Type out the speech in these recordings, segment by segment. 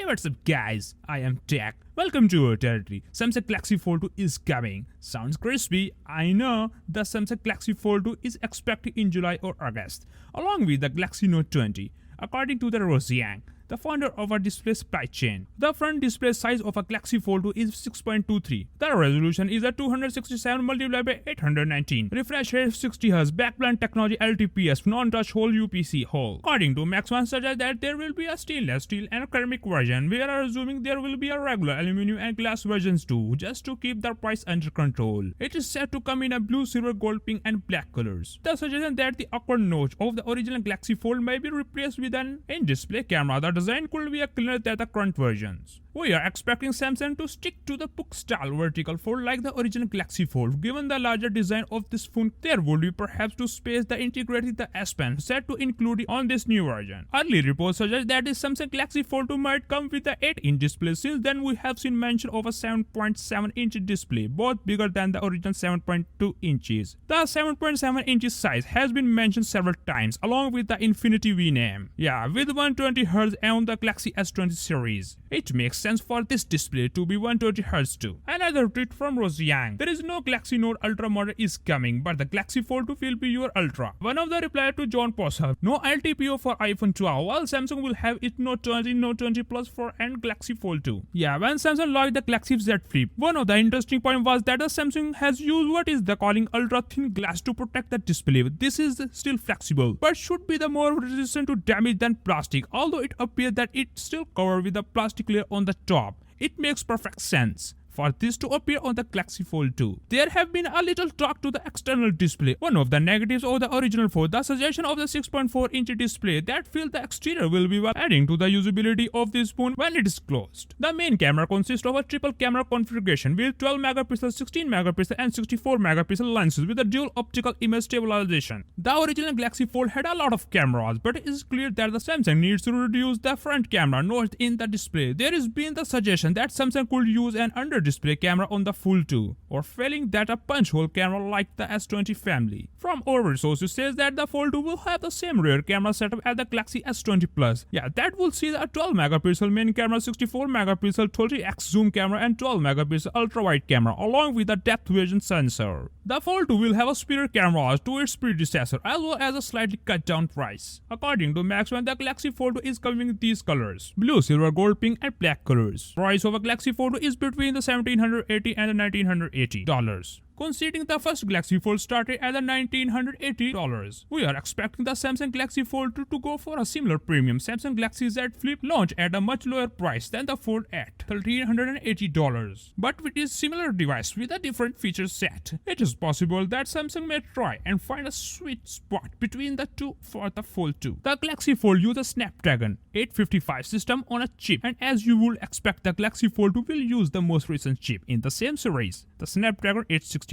what's up guys, I am Tech. Welcome to our territory. Samsung Galaxy Fold 2 is coming. Sounds crispy, I know. The Samsung Galaxy Fold 2 is expected in July or August, along with the Galaxy Note 20, according to the Rosiang, the founder of a display supply chain. The front display size of a Galaxy Fold 2 is 6.23. The resolution is a 267 multiplied by 819. Refresh rate 60 Hz. Backplane technology LTPS, non-touch hole UPC hole. According to Max One suggests that there will be a stainless steel and ceramic version. We are assuming there will be a regular aluminum and glass versions too, just to keep the price under control. It is said to come in a blue, silver, gold, pink and black colors. The suggestion that the awkward notch of the original Galaxy Fold may be replaced with an in-display camera. The design could be cleaner than the current versions. We are expecting Samsung to stick to the book-style vertical fold like the original Galaxy Fold. Given the larger design of this phone, there would be perhaps to space the integrating the S Pen set to include on this new version. Early reports suggest that the Samsung Galaxy Fold 2 might come with the 8-inch display. Since then, we have seen mention of a 7.7-inch display, both bigger than the original 7.2 inches. The 7.7 inches size has been mentioned several times, along with the Infinity V name. Yeah, with 120 Hz on the Galaxy S20 series. It makes sense for this display to be 120 Hz too. Another tweet from Rosiang. There is no Galaxy Note Ultra model is coming, but the Galaxy Fold 2 will be your Ultra. One of the reply to John Posser. No LTPO for iPhone 12, while Samsung will have its Note 20, Note 20 Plus for and Galaxy Fold 2. Yeah, when Samsung launched the Galaxy Z Flip, one of the interesting point was that the Samsung has used what is the calling ultra thin glass to protect the display. This is still flexible, but should be the more resistant to damage than plastic, although it appears that it's still covered with a plastic layer on the top. It makes perfect sense for this to appear on the Galaxy Fold 2. There have been a little talk to the external display. One of the negatives of the original Fold, the suggestion of the 6.4-inch display that fills the exterior will be adding to the usability of this phone when it is closed. The main camera consists of a triple camera configuration with 12 megapixel, 16 megapixel and 64 megapixel lenses with a dual optical image stabilization. The original Galaxy Fold had a lot of cameras, but it is clear that the Samsung needs to reduce the front camera notch in the display. There has been the suggestion that Samsung could use an under-display camera on the Fold 2, or failing that a punch-hole camera like the S20 family. From our sources says that the Fold 2 will have the same rear camera setup as the Galaxy S20 Plus. Yeah, that will see the 12 megapixel main camera, 64 megapixel 30x zoom camera and 12 megapixel ultra-wide camera along with a depth vision sensor. The Fold 2 will have a superior camera to its predecessor as well as a slightly cut down price. According to Max One, the Galaxy Fold 2 is coming in these colors: blue, silver, gold, pink and black colors. Price of a Galaxy Fold 2 is between the $1,780 and $1,980. Considering the first Galaxy Fold started at the $1,980. We are expecting the Samsung Galaxy Fold 2 to go for a similar premium. Samsung Galaxy Z Flip launched at a much lower price than the Fold at $1,380, but with a similar device with a different feature set. It is possible that Samsung may try and find a sweet spot between the two for the Fold 2. The Galaxy Fold uses a Snapdragon 855 system on a chip, and as you would expect, the Galaxy Fold 2 will use the most recent chip in the same series, the Snapdragon 865.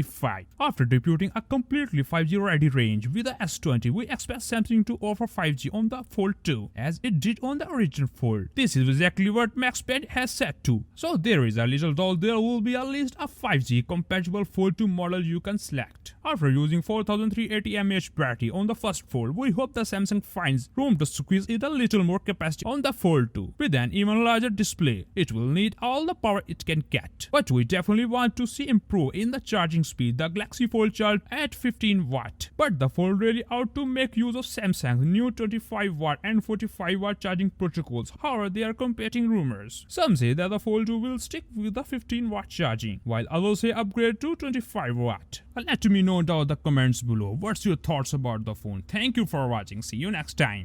After debuting a completely 5G ready range with the S20, we expect Samsung to offer 5G on the Fold 2 as it did on the original Fold. This is exactly what Max Pen has said too. So there is a little doubt there will be at least a 5G compatible Fold 2 model you can select. After using 4380 mAh battery on the first Fold, we hope the Samsung finds room to squeeze in a little more capacity on the Fold 2. With an even larger display, it will need all the power it can get. But we definitely want to see improve in the charging speed. The Galaxy Fold charged at 15 watt, but the Fold really out to make use of Samsung's new 25 watt and 45 watt charging protocols. However, they are competing rumors. Some say that the Fold 2 will stick with the 15 watt charging, while others say upgrade to 25 watt. Let me know down in the comments below what's your thoughts about the phone. Thank you for watching. See you next time.